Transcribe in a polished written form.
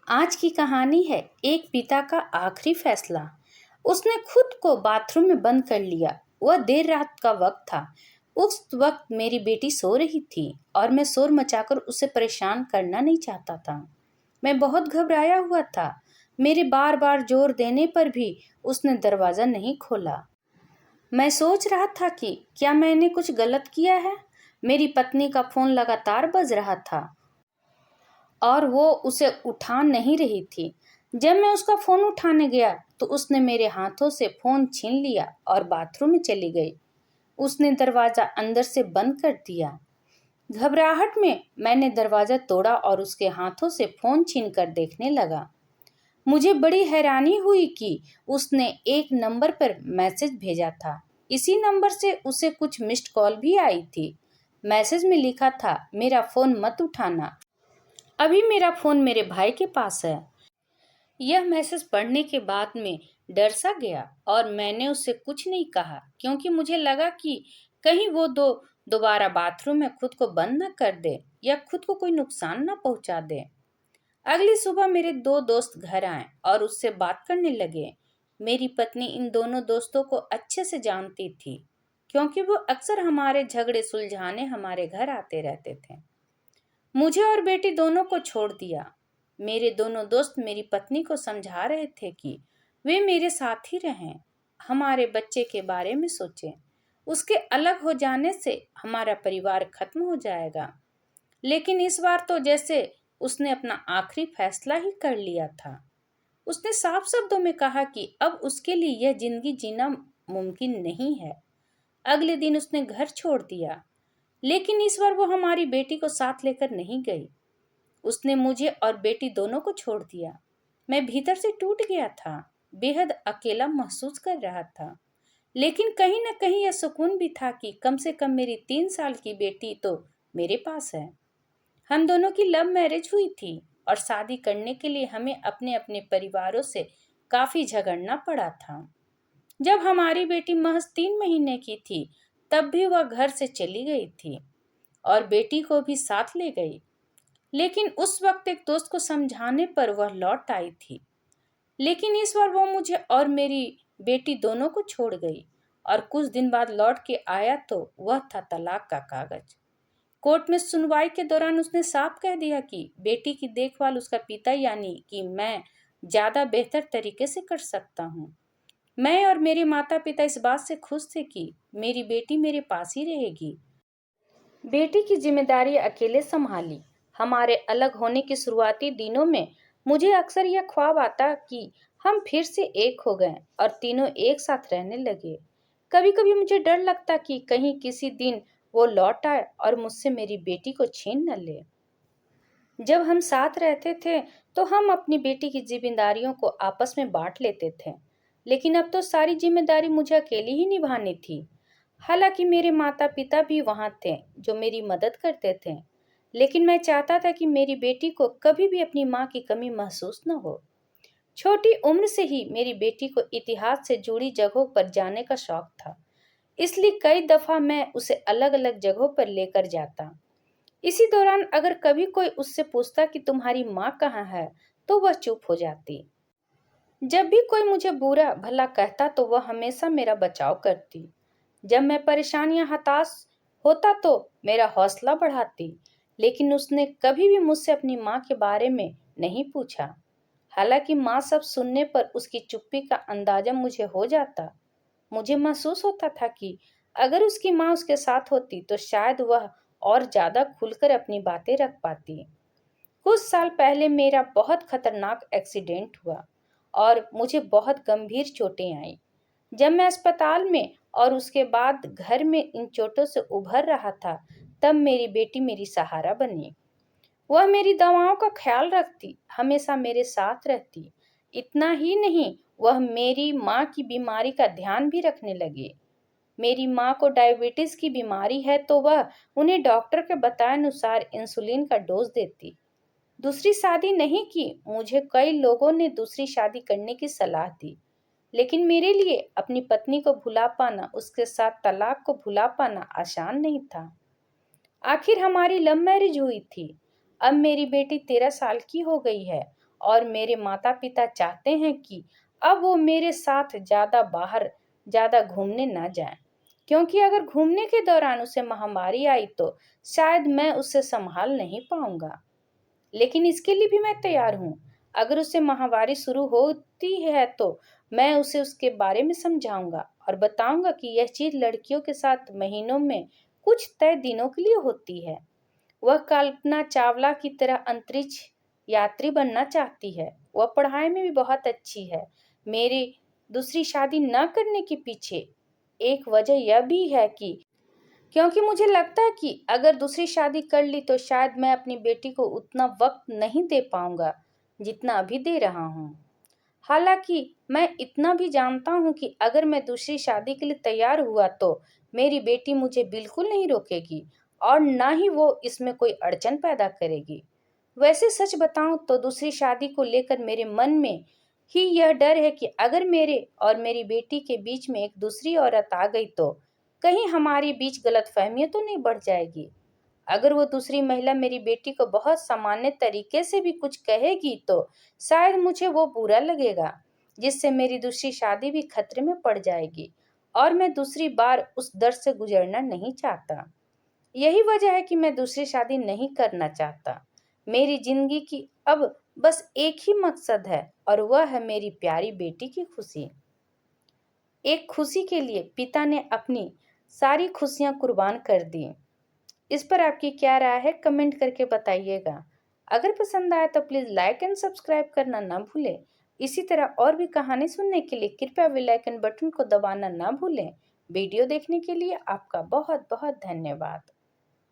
आज की कहानी है एक पिता का आखिरी फैसला। उसने खुद को बाथरूम में बंद कर लिया। वह देर रात का वक्त था। उस वक्त मेरी बेटी सो रही थी और मैं शोर मचाकर उसे परेशान करना नहीं चाहता था। मैं बहुत घबराया हुआ था। मेरे बार बार जोर देने पर भी उसने दरवाज़ा नहीं खोला। मैं सोच रहा था कि क्या मैंने कुछ गलत किया है। मेरी पत्नी का फोन लगातार बज रहा था और वो उसे उठा नहीं रही थी। जब मैं उसका फोन उठाने गया तो उसने मेरे हाथों से फोन छीन लिया और बाथरूम में चली गई। उसने दरवाजा अंदर से बंद कर दिया। घबराहट में मैंने दरवाजा तोड़ा और उसके हाथों से फोन छीन कर देखने लगा। मुझे बड़ी हैरानी हुई कि उसने एक नंबर पर मैसेज भेजा था। इसी नंबर से उसे कुछ मिस्ड कॉल भी आई थी। मैसेज में लिखा था, मेरा फोन मत उठाना, अभी मेरा फोन मेरे भाई के पास है। यह मैसेज पढ़ने के बाद में डर सा गया और मैंने उससे कुछ नहीं कहा, क्योंकि मुझे लगा कि कहीं वो दोबारा बाथरूम में खुद को बंद न कर दे या खुद को कोई नुकसान न पहुंचा दे। अगली सुबह मेरे दो दोस्त घर आए और उससे बात करने लगे। मेरी पत्नी इन दोनों दोस्तों को अच्छे से जानती थी, क्योंकि वो अक्सर हमारे झगड़े सुलझाने हमारे घर आते रहते थे। मुझे और बेटी दोनों को छोड़ दिया। मेरे दोनों दोस्त मेरी पत्नी को समझा रहे थे कि वे मेरे साथ ही रहें, हमारे बच्चे के बारे में सोचें। उसके अलग हो जाने से हमारा परिवार खत्म हो जाएगा। लेकिन इस बार तो जैसे उसने अपना आखिरी फैसला ही कर लिया था। उसने साफ शब्दों में कहा कि अब उसके लिए यह जिंदगी जीना मुमकिन नहीं है। अगले दिन उसने घर छोड़ दिया, लेकिन इस बार वो हमारी बेटी को साथ लेकर नहीं गई। उसने मुझे और बेटी दोनों को छोड़ दिया। मैं भीतर से टूट गया था, बेहद अकेला महसूस कर रहा था। लेकिन कहीं न कहीं यह सुकून भी था कि कम से कम मेरी 3 साल की बेटी तो मेरे पास है। हम दोनों की लव मैरिज हुई थी और शादी करने के लिए हमें अपने अपने परिवारों से काफी झगड़ना पड़ा था। जब हमारी बेटी महज 3 महीने की थी, तब भी वह घर से चली गई थी और बेटी को भी साथ ले गई। लेकिन उस वक्त एक दोस्त को समझाने पर वह लौट आई थी। लेकिन इस बार वो मुझे और मेरी बेटी दोनों को छोड़ गई और कुछ दिन बाद लौट के आया तो वह था तलाक का कागज। कोर्ट में सुनवाई के दौरान उसने साफ कह दिया कि बेटी की देखभाल उसका पिता यानी कि मैं ज्यादा बेहतर तरीके से कर सकता हूँ। मैं और मेरे माता पिता इस बात से खुश थे कि मेरी बेटी मेरे पास ही रहेगी। बेटी की जिम्मेदारी अकेले संभाली। हमारे अलग होने के शुरुआती दिनों में मुझे अक्सर यह ख्वाब आता कि हम फिर से एक हो गए और तीनों एक साथ रहने लगे। कभी कभी मुझे डर लगता कि कहीं किसी दिन वो लौट आए और मुझसे मेरी बेटी को छीन न ले। जब हम साथ रहते थे तो हम अपनी बेटी की जिम्मेदारियों को आपस में बांट लेते थे, लेकिन अब तो सारी जिम्मेदारी मुझे अकेली ही निभानी थी। हालांकि मेरे माता पिता भी वहां थे जो मेरी मदद करते थे, लेकिन मैं चाहता था कि मेरी बेटी को कभी भी अपनी माँ की कमी महसूस न हो। छोटी उम्र से ही मेरी बेटी को इतिहास से जुड़ी जगहों पर जाने का शौक था, इसलिए कई दफा मैं उसे अलग अलग जगहों पर लेकर जाता। इसी दौरान अगर कभी कोई उससे पूछता कि तुम्हारी माँ कहाँ है, तो वह चुप हो जाती। जब भी कोई मुझे बुरा भला कहता तो वह हमेशा मेरा बचाव करती। जब मैं परेशान या हताश होता तो मेरा हौसला बढ़ाती। लेकिन उसने कभी भी मुझसे अपनी माँ के बारे में नहीं पूछा। हालांकि माँ सब सुनने पर उसकी चुप्पी का अंदाजा मुझे हो जाता। मुझे महसूस होता था कि अगर उसकी माँ उसके साथ होती तो शायद वह और ज्यादा खुलकर अपनी बातें रख पाती। कुछ साल पहले मेरा बहुत खतरनाक एक्सीडेंट हुआ और मुझे बहुत गंभीर चोटें आईं। जब मैं अस्पताल में और उसके बाद घर में इन चोटों से उभर रहा था, तब मेरी बेटी मेरी सहारा बनी। वह मेरी दवाओं का ख्याल रखती, हमेशा मेरे साथ रहती। इतना ही नहीं, वह मेरी माँ की बीमारी का ध्यान भी रखने लगी। मेरी माँ को डायबिटीज की बीमारी है तो वह उन्हें डॉक्टर के बताए अनुसार इंसुलिन का डोज देती। दूसरी शादी नहीं की। मुझे कई लोगों ने दूसरी शादी करने की सलाह दी, लेकिन मेरे लिए अपनी पत्नी को भुला पाना, उसके साथ तलाक को भुला पाना आसान नहीं था। आखिर हमारी लव मैरिज हुई थी। अब मेरी बेटी 13 साल की हो गई है और मेरे माता पिता चाहते हैं कि अब वो मेरे साथ ज़्यादा घूमने ना जाएं, क्योंकि अगर घूमने के दौरान उसे महामारी आई तो शायद मैं उसे संभाल नहीं पाऊंगा। लेकिन इसके लिए भी मैं तैयार हूँ। अगर उससे माहवारी शुरू होती है तो मैं उसे उसके बारे में समझाऊंगा और बताऊंगा कि यह चीज लड़कियों के साथ महीनों में कुछ तय दिनों के लिए होती है। वह कल्पना चावला की तरह अंतरिक्ष यात्री बनना चाहती है। वह पढ़ाई में भी बहुत अच्छी है। मेरी दूसरी शादी न करने के पीछे एक वजह यह भी है कि क्योंकि मुझे लगता है कि अगर दूसरी शादी कर ली तो शायद मैं अपनी बेटी को उतना वक्त नहीं दे पाऊंगा जितना अभी दे रहा हूँ। हालांकि मैं इतना भी जानता हूँ कि अगर मैं दूसरी शादी के लिए तैयार हुआ तो मेरी बेटी मुझे बिल्कुल नहीं रोकेगी और ना ही वो इसमें कोई अड़चन पैदा करेगी। वैसे सच बताऊं तो दूसरी शादी को लेकर मेरे मन में ही यह डर है कि अगर मेरे और मेरी बेटी के बीच में एक दूसरी औरत आ गई तो कहीं हमारे बीच गलतफहमियां तो नहीं बढ़ जाएगी। अगर वो दूसरी महिला मेरी बेटी को बहुत सामान्य तरीके से भी कुछ कहेगी तो शायद मुझे वो बुरा लगेगा, जिससे मेरी दूसरी शादी भी खतरे में पड़ जाएगी और मैं दूसरी बार उस दर्द से गुजरना नहीं चाहता। यही वजह है कि मैं दूसरी शादी नहीं करना चाहता। मेरी जिंदगी की अब बस एक ही मकसद है और वह है मेरी प्यारी बेटी की खुशी। एक खुशी के लिए पिता ने अपनी सारी खुशियां कुर्बान कर दी। इस पर आपकी क्या राय है, कमेंट करके बताइएगा। अगर पसंद आए तो प्लीज़ लाइक एंड सब्सक्राइब करना ना भूलें। इसी तरह और भी कहानी सुनने के लिए कृपया बेल आइकन बटन को दबाना ना भूलें। वीडियो देखने के लिए आपका बहुत बहुत धन्यवाद।